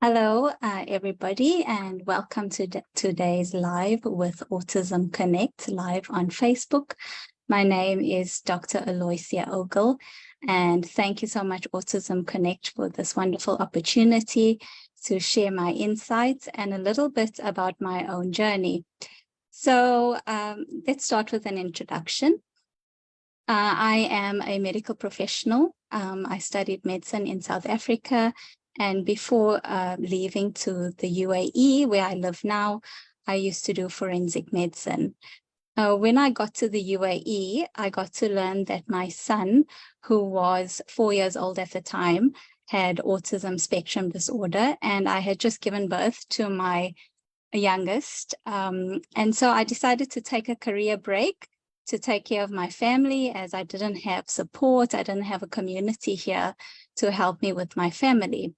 Hello, everybody, and welcome to today's live with Autism Connect live on Facebook. My name is Dr. Aloysia Ogle, and thank you so much, Autism Connect, for this wonderful opportunity to share my insights and a little bit about my own journey. So let's start with an introduction. I am a medical professional. I studied medicine in South Africa. And before leaving to the UAE, where I live now, I used to do forensic medicine. When I got to the UAE, I got to learn that my son, who was 4 years old at the time, had autism spectrum disorder, and I had just given birth to my youngest. And so I decided to take a career break to take care of my family, as I didn't have support. I didn't have a community here to help me with my family.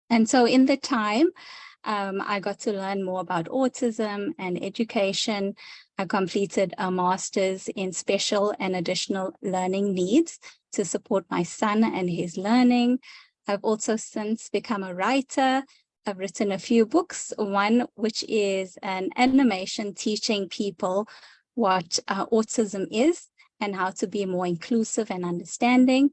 And so in the time, I got to learn more about autism and education. I completed a master's in special and additional learning needs to support my son and his learning. I've also since become a writer. I've written a few books, one which is an animation teaching people what autism is and how to be more inclusive and understanding.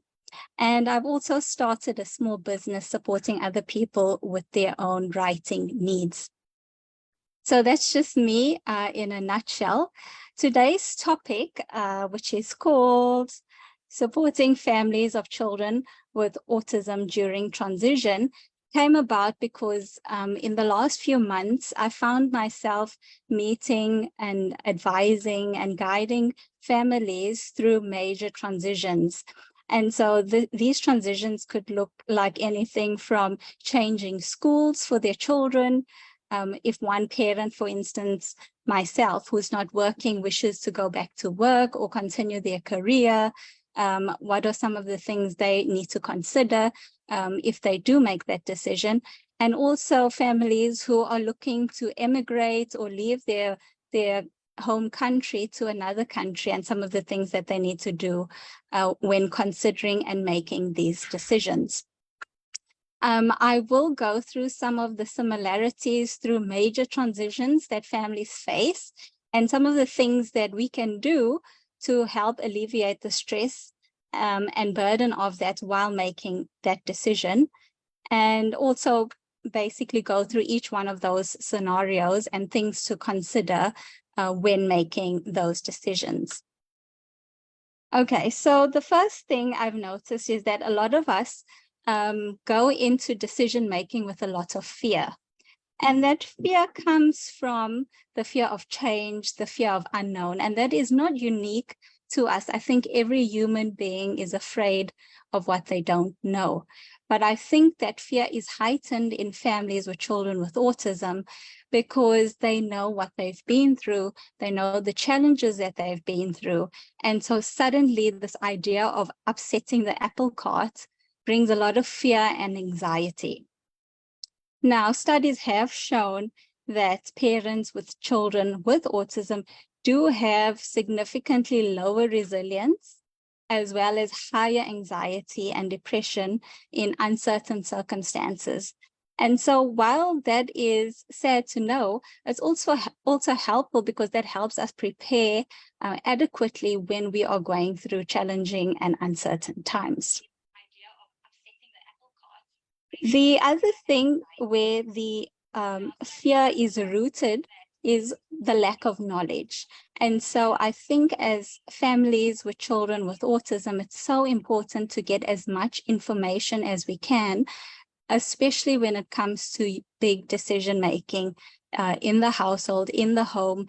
And I've also started a small business supporting other people with their own writing needs. So that's just me in a nutshell. Today's topic, which is called Supporting Families of Children with Autism During Transition, came about because in the last few months, I found myself meeting and advising and guiding families through major transitions. And so these transitions could look like anything from changing schools for their children. If one parent, for instance, myself, who's not working, wishes to go back to work or continue their career, what are some of the things they need to consider if they do make that decision? And also families who are looking to emigrate or leave their home country to another country, and some of the things that they need to do when considering and making these decisions. I will go through some of the similarities through major transitions that families face and some of the things that we can do to help alleviate the stress and burden of that while making that decision. And also basically go through each one of those scenarios and things to consider when making those decisions. Okay, so the first thing I've noticed is that a lot of us go into decision making with a lot of fear. And that fear comes from the fear of change, the fear of unknown, and that is not unique to us. I think every human being is afraid of what they don't know. But I think that fear is heightened in families with children with autism because they know what they've been through, they know the challenges that they've been through. And so suddenly this idea of upsetting the apple cart brings a lot of fear and anxiety. Now, studies have shown that parents with children with autism do have significantly lower resilience, as well as higher anxiety and depression in uncertain circumstances. And so while that is sad to know, it's also helpful because that helps us prepare adequately when we are going through challenging and uncertain times. The other thing where the fear is rooted is the lack of knowledge. And so I think as families with children with autism, it's so important to get as much information as we can, especially when it comes to big decision making in the household, in the home.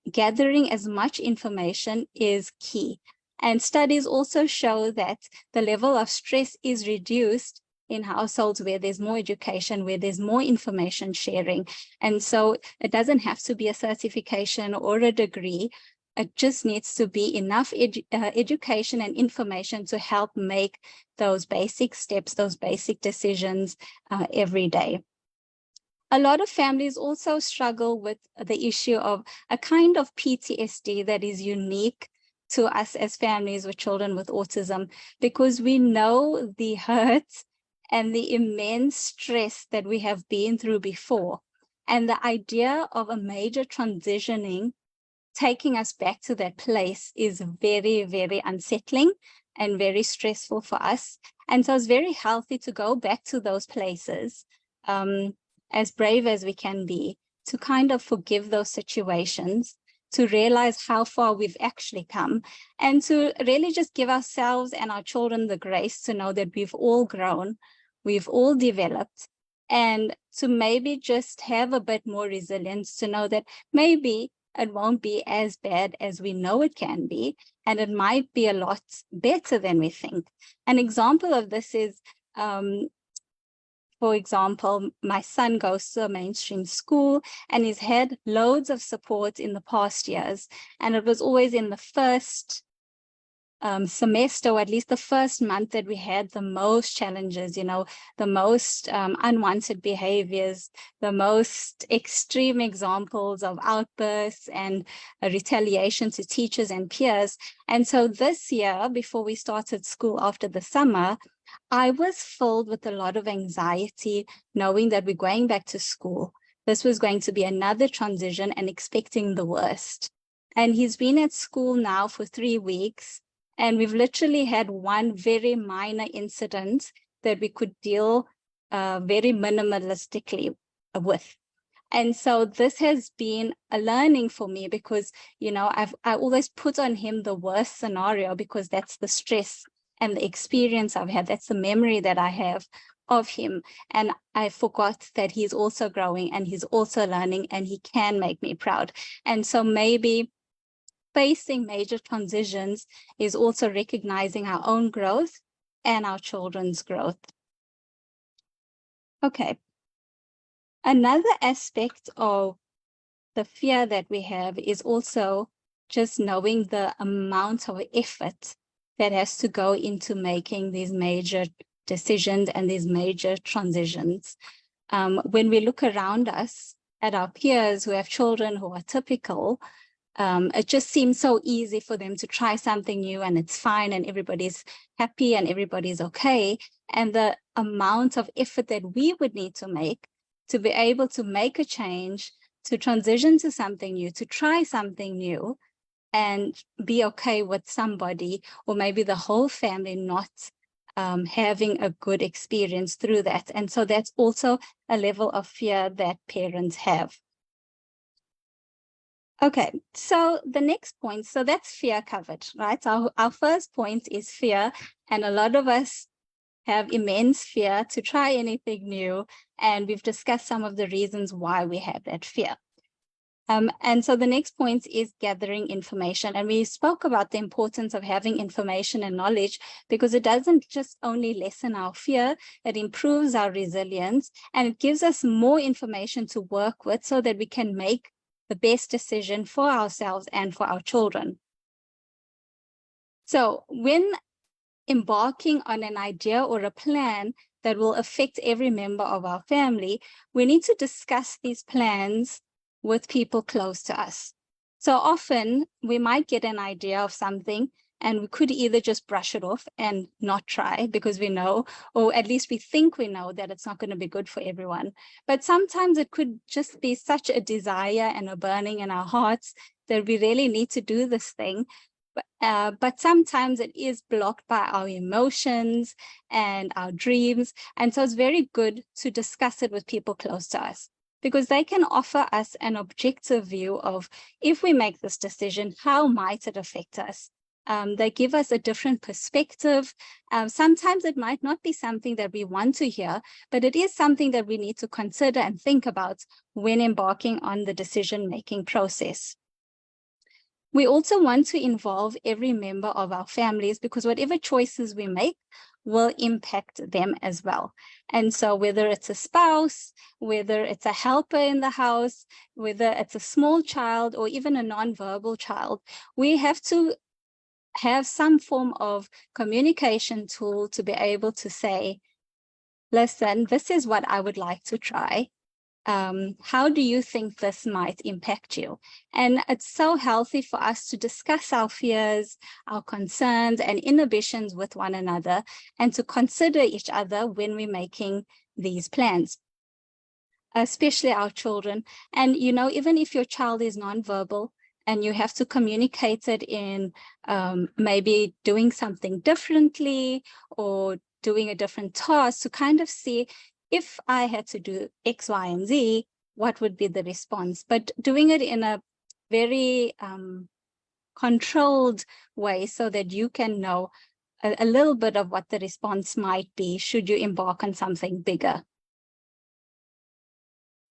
Gathering as much information is key. And studies also show that the level of stress is reduced in households where there's more education, where there's more information sharing. And so it doesn't have to be a certification or a degree. It just needs to be enough education and information to help make those basic steps, those basic decisions every day. A lot of families also struggle with the issue of a kind of PTSD that is unique to us as families with children with autism, because we know the hurts and the immense stress that we have been through before. And the idea of a major transitioning taking us back to that place is very, very unsettling and very stressful for us. And so it's very healthy to go back to those places, as brave as we can be, to kind of forgive those situations, to realize how far we've actually come, and to really just give ourselves and our children the grace to know that we've all grown, we've all developed, and to maybe just have a bit more resilience to know that maybe it won't be as bad as we know it can be, and it might be a lot better than we think. An example of this is, for example, my son goes to a mainstream school and he's had loads of support in the past years, and it was always in the first semester, or at least the first month, that we had the most challenges, the most unwanted behaviors, the most extreme examples of outbursts and retaliation to teachers and peers. And so this year, before we started school after the summer, I was filled with a lot of anxiety, knowing that we're going back to school. This was going to be another transition and expecting the worst. And he's been at school now for 3 weeks. And we've literally had one very minor incident that we could deal very minimalistically with. And so this has been a learning for me because, I always put on him the worst scenario because that's the stress and the experience I've had. That's the memory that I have of him. And I forgot that he's also growing and he's also learning and he can make me proud. And so maybe facing major transitions is also recognizing our own growth and our children's growth. Okay. Another aspect of the fear that we have is also just knowing the amount of effort that has to go into making these major decisions and these major transitions. When we look around us at our peers who have children who are typical, it just seems so easy for them to try something new and it's fine and everybody's happy and everybody's okay. And the amount of effort that we would need to make to be able to make a change, to transition to something new, to try something new and be okay with somebody or maybe the whole family not having a good experience through that. And so that's also a level of fear that parents have. Okay, so the next point, so that's fear covered, right? Our first point is fear, and a lot of us have immense fear to try anything new, and we've discussed some of the reasons why we have that fear. And so the next point is gathering information, and we spoke about the importance of having information and knowledge because it doesn't just only lessen our fear, it improves our resilience, and it gives us more information to work with so that we can make the best decision for ourselves and for our children. So when embarking on an idea or a plan that will affect every member of our family, we need to discuss these plans with people close to us. So often we might get an idea of something and we could either just brush it off and not try because we know, or at least we think we know, that it's not going to be good for everyone. But sometimes it could just be such a desire and a burning in our hearts that we really need to do this thing. But sometimes it is blocked by our emotions and our dreams. And so it's very good to discuss it with people close to us, because they can offer us an objective view of, if we make this decision, how might it affect us? They give us a different perspective. Sometimes it might not be something that we want to hear, but it is something that we need to consider and think about when embarking on the decision-making process. We also want to involve every member of our families because whatever choices we make will impact them as well. And so whether it's a spouse, whether it's a helper in the house, whether it's a small child or even a nonverbal child, we have to have some form of communication tool to be able to say, listen, this is what I would like to try. how do you think this might impact you? And it's so healthy for us to discuss our fears, our concerns, and inhibitions with one another, and to consider each other when we're making these plans, especially our children. And, you know, even if your child is nonverbal and you have to communicate it in maybe doing something differently or doing a different task, to kind of see, if I had to do X, Y, and Z, what would be the response? But doing it in a very controlled way so that you can know a little bit of what the response might be should you embark on something bigger.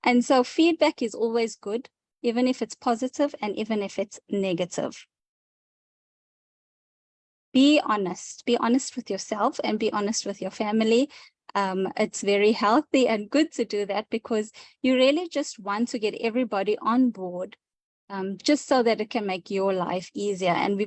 And so feedback is always good, even if it's positive and even if it's negative. Be honest with yourself and be honest with your family. It's very healthy and good to do that, because you really just want to get everybody on board, just so that it can make your life easier. And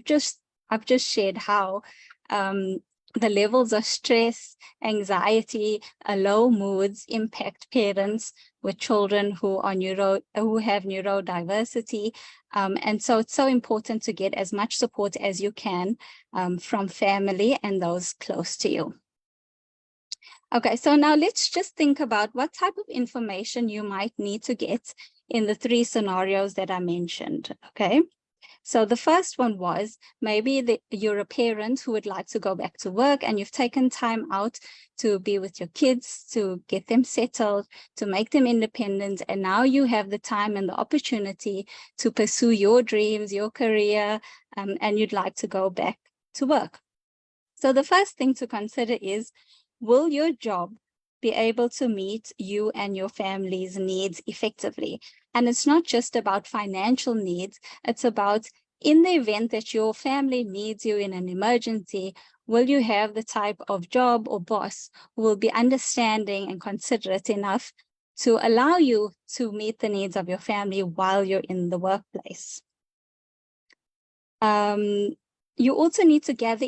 I've just shared how the levels of stress, anxiety, low moods impact parents with children who have neurodiversity. And so it's so important to get as much support as you can from family and those close to you. Okay, so now let's just think about what type of information you might need to get in the 3 scenarios that I mentioned, okay? So the first one was, maybe you're a parent who would like to go back to work and you've taken time out to be with your kids, to get them settled, to make them independent, and now you have the time and the opportunity to pursue your dreams, your career, and you'd like to go back to work. So the first thing to consider is, will your job be able to meet you and your family's needs effectively? And it's not just about financial needs, it's about, in the event that your family needs you in an emergency, will you have the type of job or boss who will be understanding and considerate enough to allow you to meet the needs of your family while you're in the workplace? You also need to gather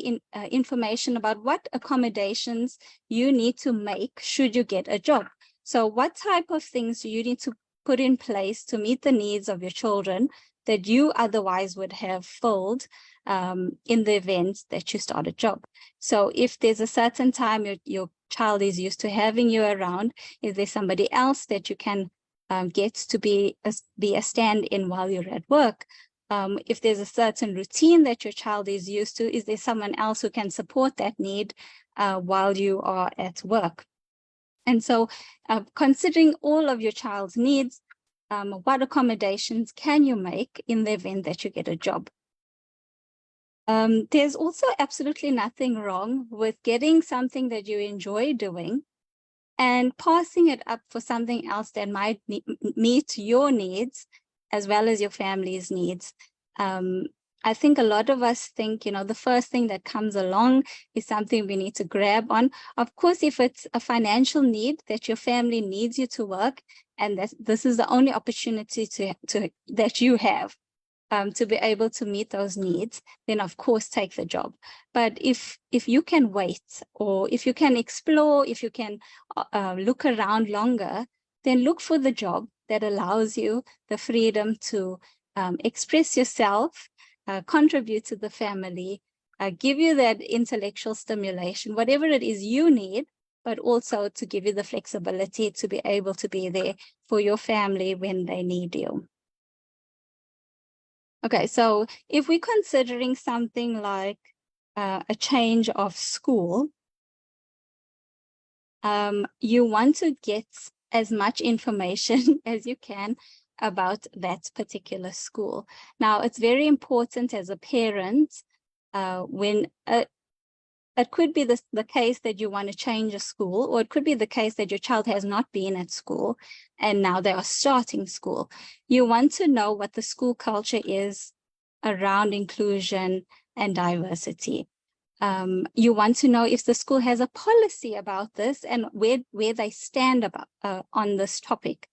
information about what accommodations you need to make should you get a job. So what type of things do you need to put in place to meet the needs of your children that you otherwise would have filled in the event that you start a job? So if there's a certain time your child is used to having you around, is there somebody else that you can get to be a stand-in while you're at work? If there's a certain routine that your child is used to, is there someone else who can support that need while you are at work? And so considering all of your child's needs, what accommodations can you make in the event that you get a job? There's also absolutely nothing wrong with getting something that you enjoy doing and passing it up for something else that might meet your needs as well as your family's needs. I think a lot of us think, you know, the first thing that comes along is something we need to grab on. Of course, if it's a financial need that your family needs you to work, and this is the only opportunity that you have to be able to meet those needs, then of course take the job. But if you can wait, or if you can explore, if you can look around longer, then look for the job that allows you the freedom to express yourself, contribute to the family, give you that intellectual stimulation, whatever it is you need, but also to give you the flexibility to be able to be there for your family when they need you. Okay, so if we're considering something like a change of school, you want to get as much information as you can about that particular school. Now, it's very important as a parent when it could be the case that you want to change a school, or it could be the case that your child has not been at school and now they are starting school. You want to know what the school culture is around inclusion and diversity. You want to know if the school has a policy about this and where they stand about on this topic.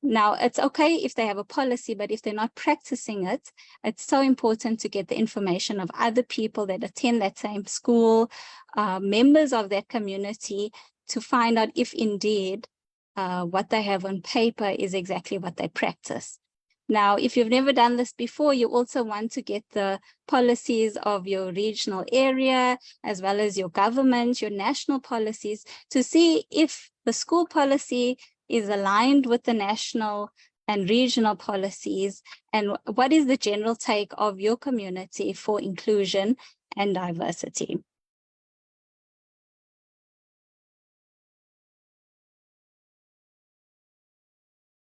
Now, it's okay if they have a policy, but if they're not practicing it, it's so important to get the information of other people that attend that same school, members of that community, to find out if indeed what they have on paper is exactly what they practice. Now, if you've never done this before, you also want to get the policies of your regional area, as well as your government, your national policies, to see if the school policy is aligned with the national and regional policies, and what is the general take of your community for inclusion and diversity.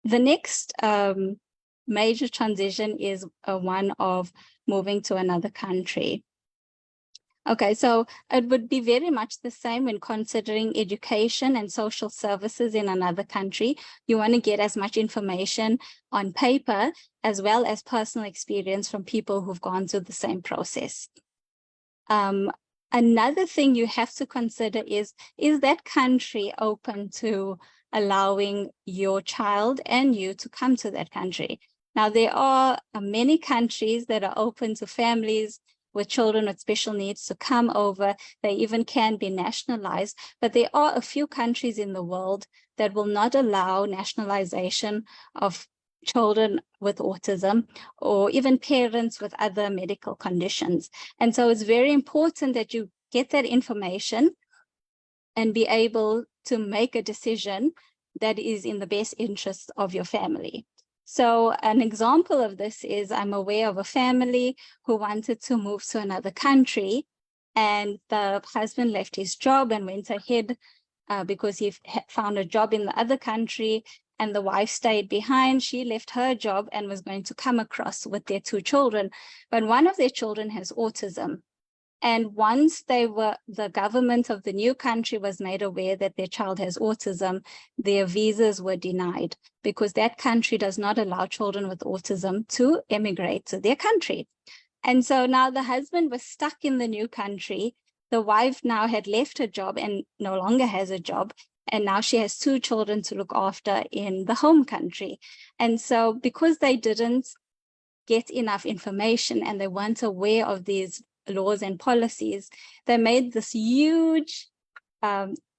The next major transition is one of moving to another country. Okay, so it would be very much the same when considering education and social services in another country. You want to get as much information on paper as well as personal experience from people who've gone through the same process. Another thing you have to consider is that country open to allowing your child and you to come to that country? Now, there are many countries that are open to families with children with special needs to come over. They even can be nationalized, but there are a few countries in the world that will not allow nationalization of children with autism or even parents with other medical conditions. And so it's very important that you get that information and be able to make a decision that is in the best interest of your family. So an example of this is I'm aware of a family who wanted to move to another country, and the husband left his job and went ahead because he found a job in the other country, and the wife stayed behind. She left her job and was going to come across with their 2 children, but one of their children has autism. And once the government of the new country was made aware that their child has autism, their visas were denied because that country does not allow children with autism to emigrate to their country. And so now the husband was stuck in the new country. The wife now had left her job and no longer has a job. And now she has 2 children to look after in the home country. And so because they didn't get enough information and they weren't aware of these laws and policies, they made this huge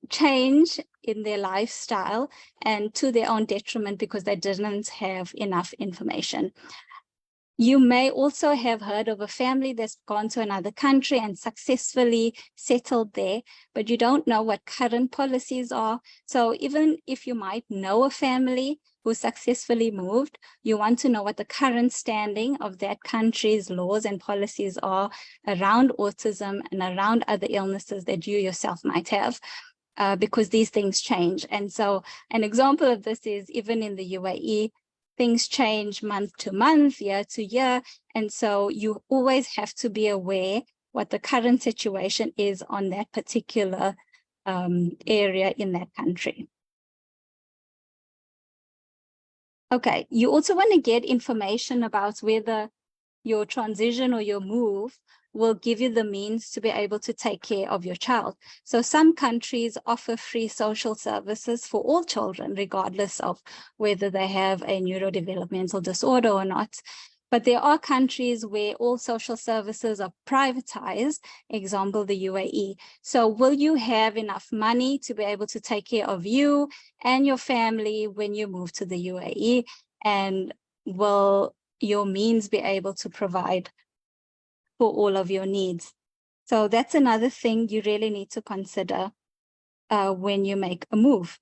change in their lifestyle and to their own detriment because they didn't have enough information. You may also have heard of a family that's gone to another country and successfully settled there, but you don't know what current policies are. So even if you might know a family who successfully moved, you want to know what the current standing of that country's laws and policies are around autism and around other illnesses that you yourself might have, because these things change. And so an example of this is even in the UAE, things change month to month, year to year. And so you always have to be aware what the current situation is on that particular area in that country. Okay, you also want to get information about whether your transition or your move will give you the means to be able to take care of your child. So some countries offer free social services for all children, regardless of whether they have a neurodevelopmental disorder or not. But there are countries where all social services are privatized, example, the UAE. So will you have enough money to be able to take care of you and your family when you move to the UAE? And will your means be able to provide for all of your needs? So that's another thing you really need to consider when you make a move.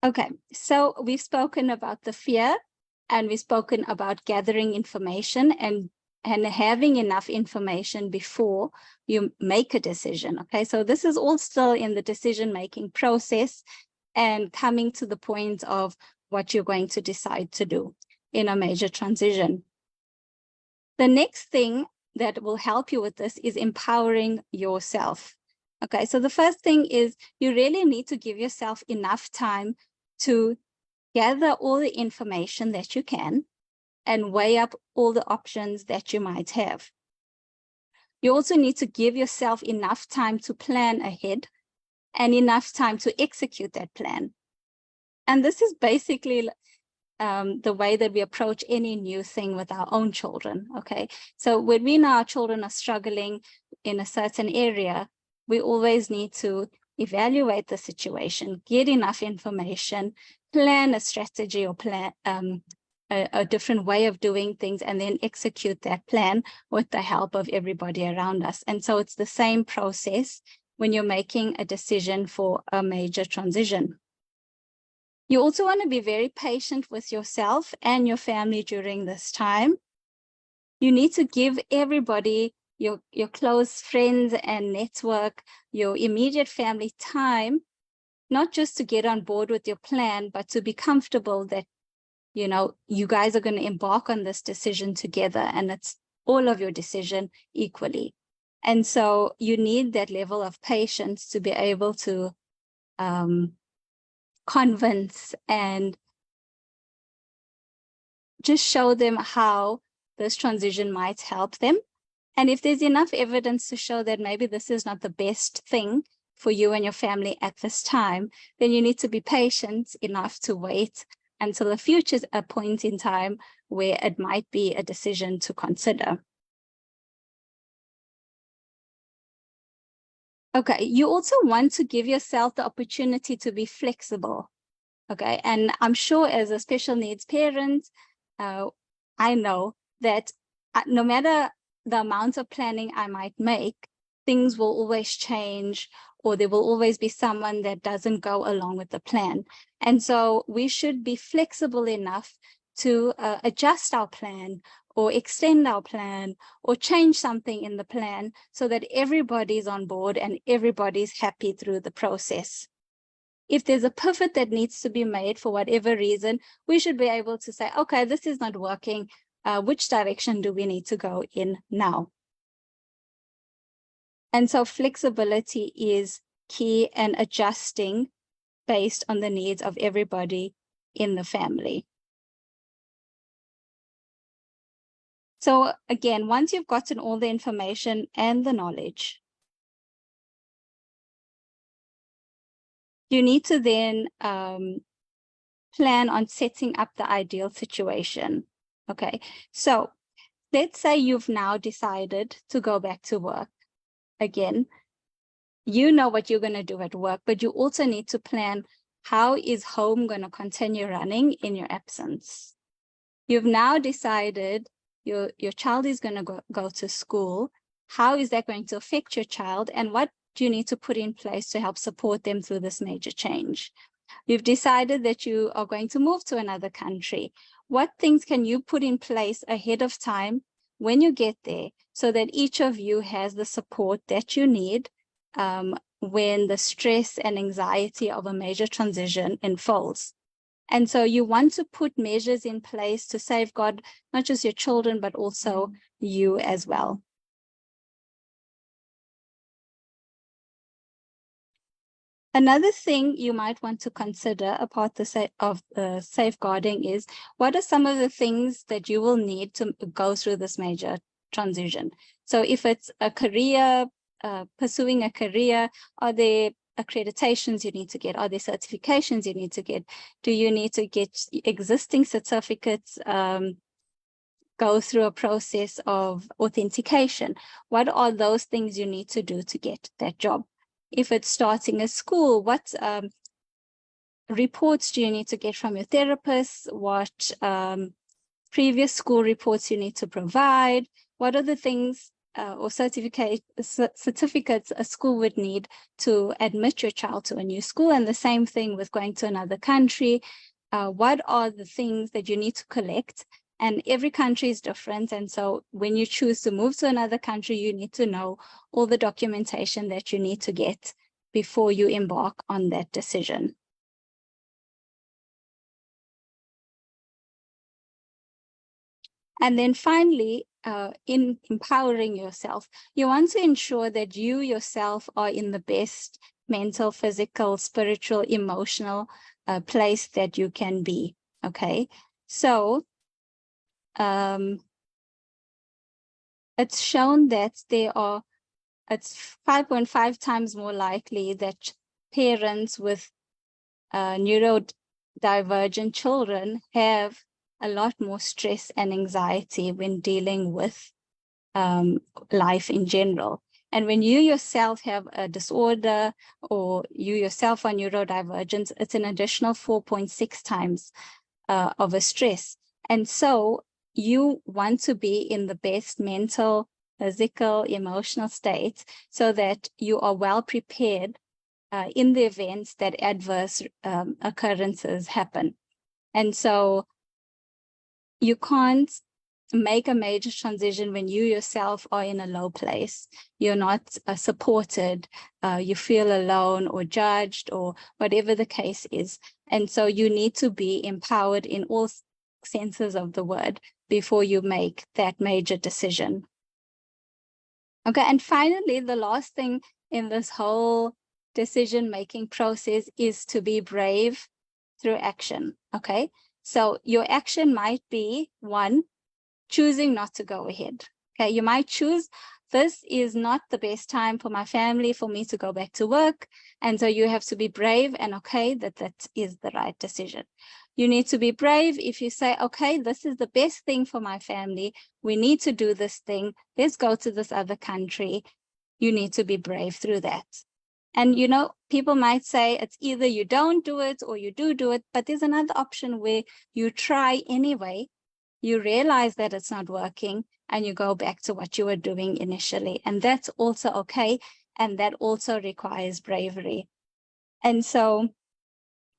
Okay, so we've spoken about the fear, and we've spoken about gathering information and having enough information before you make a decision. Okay, so this is all still in the decision-making process and coming to the point of what you're going to decide to do in a major transition. The next thing that will help you with this is empowering yourself. Okay, so the first thing is you really need to give yourself enough time to gather all the information that you can and weigh up all the options that you might have. You also need to give yourself enough time to plan ahead and enough time to execute that plan. And this is basically the way that we approach any new thing with our own children, okay? So when we know our children are struggling in a certain area, we always need to evaluate the situation, get enough information, plan a strategy or plan a different way of doing things, and then execute that plan with the help of everybody around us. And so it's the same process when you're making a decision for a major transition. You also want to be very patient with yourself and your family during this time. You need to give everybody, your close friends and network, your immediate family time, not just to get on board with your plan, but to be comfortable that, you know, you guys are going to embark on this decision together, and it's all of your decision equally. And so you need that level of patience to be able to convince and just show them how this transition might help them. And if there's enough evidence to show that maybe this is not the best thing for you and your family at this time, then you need to be patient enough to wait until a future point in time where it might be a decision to consider. Okay, you also want to give yourself the opportunity to be flexible. Okay, and I'm sure as a special needs parent, I know that no matter the amount of planning I might make, things will always change, or there will always be someone that doesn't go along with the plan. And so we should be flexible enough to adjust our plan or extend our plan or change something in the plan so that everybody's on board and everybody's happy through the process. If there's a pivot that needs to be made for whatever reason, we should be able to say, okay, this is not working. Which direction do we need to go in now? And so flexibility is key, and adjusting based on the needs of everybody in the family. So again, once you've gotten all the information and the knowledge, you need to then plan on setting up the ideal situation. Okay, so let's say you've now decided to go back to work. Again, you know what you're going to do at work, but you also need to plan, how is home going to continue running in your absence? You've now decided your child is going to go to school. How is that going to affect your child? And what do you need to put in place to help support them through this major change? You've decided that you are going to move to another country. What things can you put in place ahead of time when you get there so that each of you has the support that you need when the stress and anxiety of a major transition unfolds? And so you want to put measures in place to safeguard not just your children, but also you as well. Another thing you might want to consider, apart of safeguarding, is what are some of the things that you will need to go through this major transition? So if it's a career, pursuing a career, are there accreditations you need to get? Are there certifications you need to get? Do you need to get existing certificates, go through a process of authentication? What are those things you need to do to get that job? If it's starting a school, what reports do you need to get from your therapist? What previous school reports you need to provide? What are the things or certificates a school would need to admit your child to a new school? And the same thing with going to another country. What are the things that you need to collect? And every country is different. And so when you choose to move to another country, you need to know all the documentation that you need to get before you embark on that decision. And then finally, in empowering yourself, you want to ensure that you yourself are in the best mental, physical, spiritual, emotional place that you can be. Okay, so it's shown that it's 5.5 times more likely that parents with neurodivergent children have a lot more stress and anxiety when dealing with life in general. And when you yourself have a disorder or you yourself are neurodivergent, it's an additional 4.6 times of a stress. And so you want to be in the best mental, physical, emotional state so that you are well prepared in the events that adverse occurrences happen. And so you can't make a major transition when you yourself are in a low place. You're not supported, you feel alone or judged or whatever the case is. And so you need to be empowered in all senses of the word before you make that major decision. Okay, and finally, the last thing in this whole decision-making process is to be brave through action, okay? So your action might be, one, choosing not to go ahead. Okay, you might choose, this is not the best time for my family, for me to go back to work. And so you have to be brave and okay that that is the right decision. You need to be brave if you say, okay, this is the best thing for my family. We need to do this thing. Let's go to this other country. You need to be brave through that. And, you know, people might say it's either you don't do it or you do it, but there's another option where you try anyway. You realize that it's not working and you go back to what you were doing initially. And that's also okay. And that also requires bravery. And so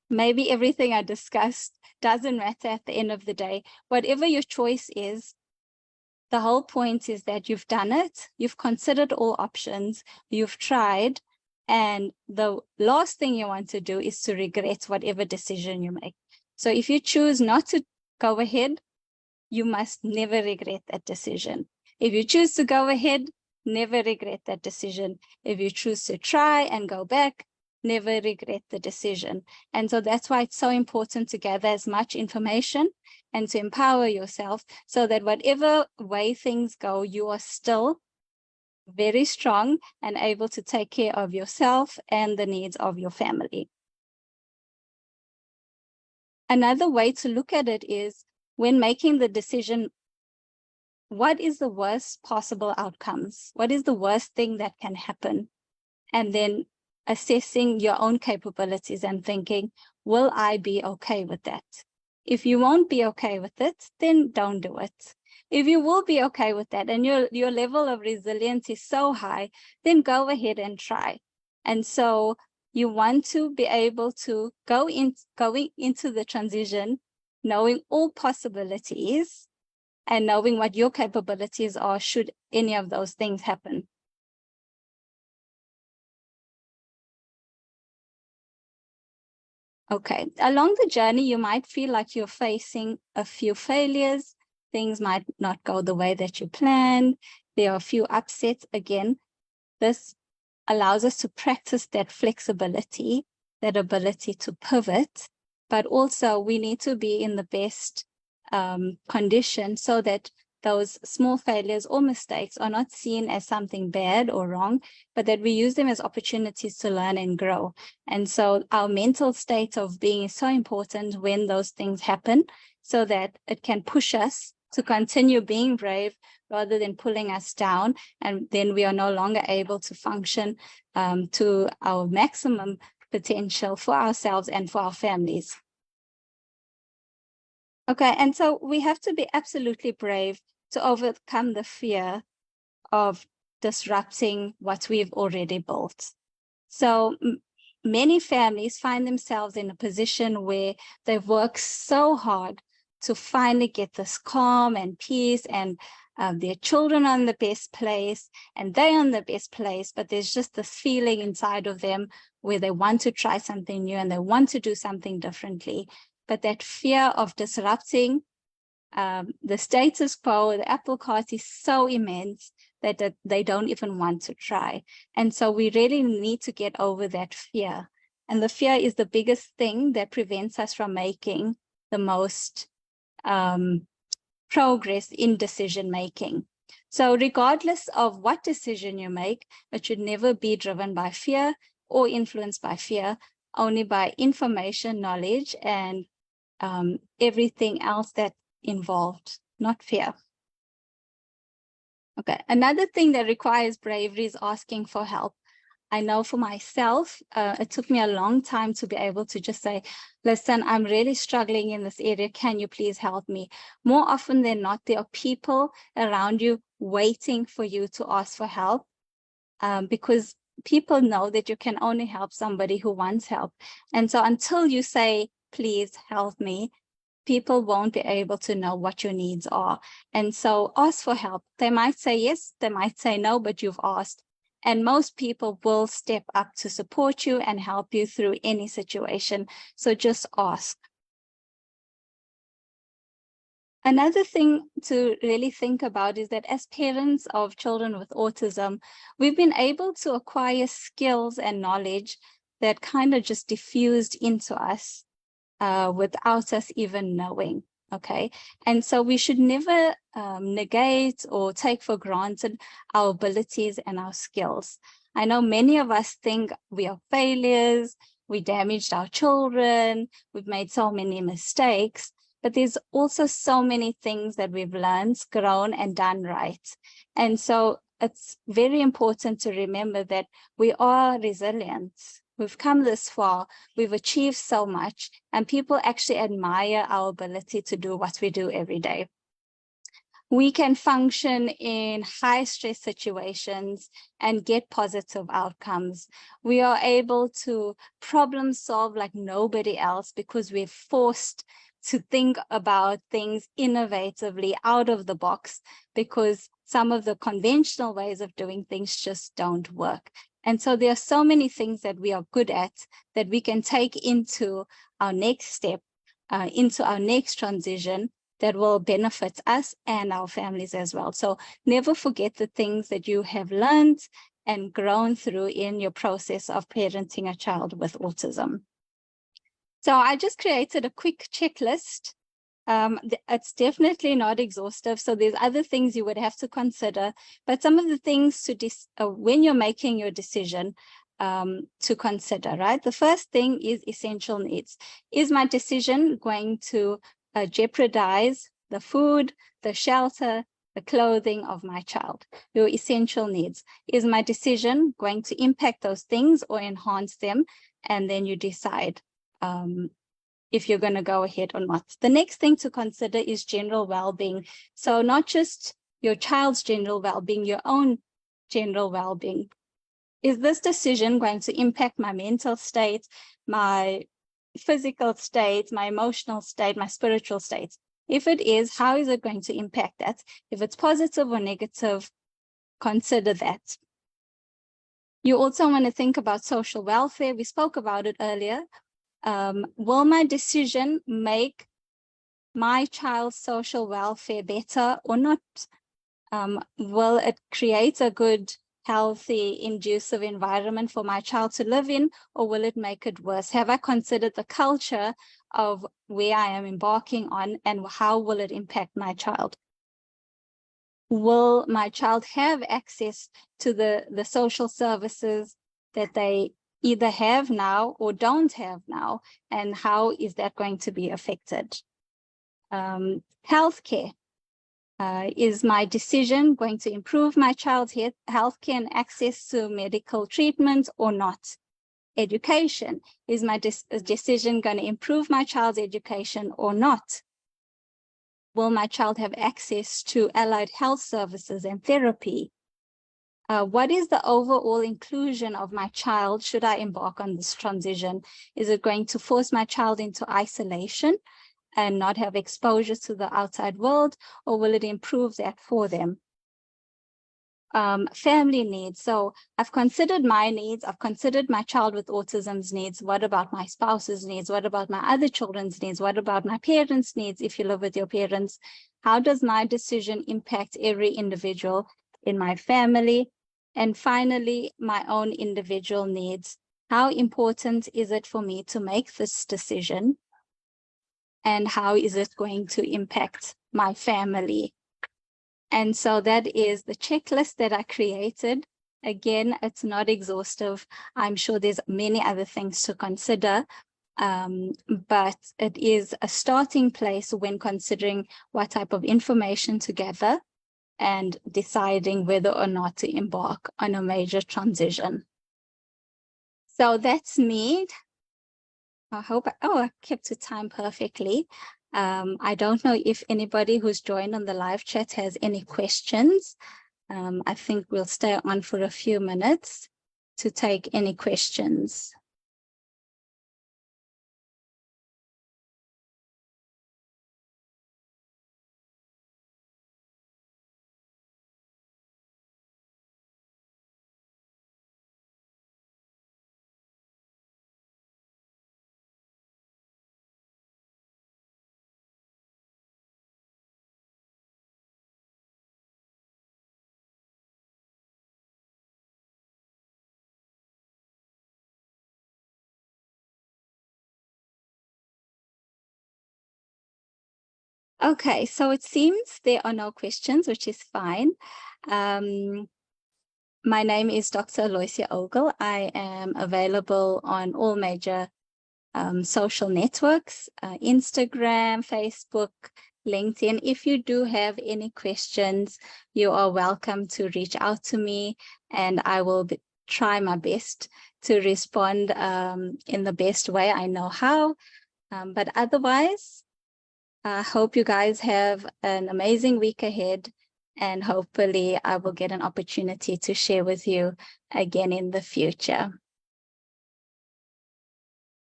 maybe everything I discussed doesn't matter at the end of the day. Whatever your choice is, the whole point is that you've done it, you've considered all options, you've tried, and the last thing you want to do is to regret whatever decision you make. So if you choose not to go ahead, you must never regret that decision. If you choose to go ahead, never regret that decision. If you choose to try and go back, never regret the decision. And so that's why it's so important to gather as much information and to empower yourself so that whatever way things go, you are still very strong and able to take care of yourself and the needs of your family. Another way to look at it is, when making the decision, what is the worst possible outcomes? What is the worst thing that can happen? And then assessing your own capabilities and thinking, will I be okay with that? If you won't be okay with it, then don't do it. If you will be okay with that and your level of resilience is so high, then go ahead and try. And so you want to be able to going into the transition knowing all possibilities and knowing what your capabilities are should any of those things happen. Okay, along the journey, you might feel like you're facing a few failures. Things might not go the way that you planned. There are a few upsets. Again, this allows us to practice that flexibility, that ability to pivot, but also we need to be in the best condition so that those small failures or mistakes are not seen as something bad or wrong, but that we use them as opportunities to learn and grow. And so our mental state of being is so important when those things happen, so that it can push us to continue being brave rather than pulling us down. And then we are no longer able to function to our maximum potential for ourselves and for our families. Okay, and so we have to be absolutely brave to overcome the fear of disrupting what we've already built. So many families find themselves in a position where they've worked so hard to finally get this calm and peace, and their children are in the best place and they're in the best place, but there's just this feeling inside of them where they want to try something new and they want to do something differently. But that fear of disrupting the status quo, the apple cart, is so immense that they don't even want to try. And so we really need to get over that fear. And the fear is the biggest thing that prevents us from making the most progress in decision making. So regardless of what decision you make, it should never be driven by fear or influenced by fear, only by information, knowledge, and everything else that involved, not fear. Okay, another thing that requires bravery is asking for help. I know for myself, it took me a long time to be able to just say, listen, I'm really struggling in this area. Can you please help me? More often than not, there are people around you waiting for you to ask for help, because people know that you can only help somebody who wants help. And so until you say, please help me, people won't be able to know what your needs are. And so ask for help. They might say yes, they might say no, but you've asked. And most people will step up to support you and help you through any situation. So just ask. Another thing to really think about is that as parents of children with autism, we've been able to acquire skills and knowledge that kind of just diffused into us without us even knowing. Okay, and so we should never negate or take for granted our abilities and our skills. I know many of us think we are failures, we damaged our children, we've made so many mistakes, but there's also so many things that we've learned, grown, and done right. And so it's very important to remember that we are resilient. We've come this far, we've achieved so much, and people actually admire our ability to do what we do every day. We can function in high stress situations and get positive outcomes. We are able to problem solve like nobody else because we're forced to think about things innovatively out of the box, because some of the conventional ways of doing things just don't work. And so there are so many things that we are good at that we can take into our next step, into our next transition, that will benefit us and our families as well. So never forget the things that you have learned and grown through in your process of parenting a child with autism. So I just created a quick checklist. It's definitely not exhaustive, so there's other things you would have to consider, but some of the things to when you're making your decision to consider, right? The first thing is essential needs. Is my decision going to jeopardize the food, the shelter, the clothing of my child? Your essential needs. Is my decision going to impact those things or enhance them? And then you decide if you're going to go ahead or not. The next thing to consider is general well-being. So not just your child's general well-being, your own general well-being. Is this decision going to impact my mental state, my physical state, my emotional state, my spiritual state? If it is, how is it going to impact that? If it's positive or negative, consider that. You also want to think about social welfare. We spoke about it earlier. Will my decision make my child's social welfare better or not? Will it create a good, healthy, conducive environment for my child to live in, or will it make it worse? Have I considered the culture of where I am embarking on, and how will it impact my child? Will my child have access to the social services that they either have now or don't have now, and how is that going to be affected? Healthcare. Is my decision going to improve my child's healthcare and access to medical treatment or not? Education. Is my decision going to improve my child's education or not? Will my child have access to allied health services and therapy? What is the overall inclusion of my child should I embark on this transition? Is it going to force my child into isolation and not have exposure to the outside world, or will it improve that for them? Family needs. So I've considered my needs. I've considered my child with autism's needs. What about my spouse's needs? What about my other children's needs? What about my parents' needs if you live with your parents? How does my decision impact every individual in my family? And finally, my own individual needs. How important is it for me to make this decision? And how is it going to impact my family? And so that is the checklist that I created. Again, it's not exhaustive. I'm sure there's many other things to consider, but it is a starting place when considering what type of information to gather and deciding whether or not to embark on a major transition. So that's me. I hope, I kept the time perfectly. I don't know if anybody who's joined on the live chat has any questions. I think we'll stay on for a few minutes to take any questions. Okay, so it seems there are no questions, which is fine. My name is Dr. Aloysia Ogle. I am available on all major social networks, Instagram, Facebook, LinkedIn. If you do have any questions, you are welcome to reach out to me, and I will try my best to respond in the best way I know how. But otherwise, I hope you guys have an amazing week ahead, and hopefully I will get an opportunity to share with you again in the future.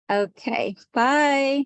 Okay, bye.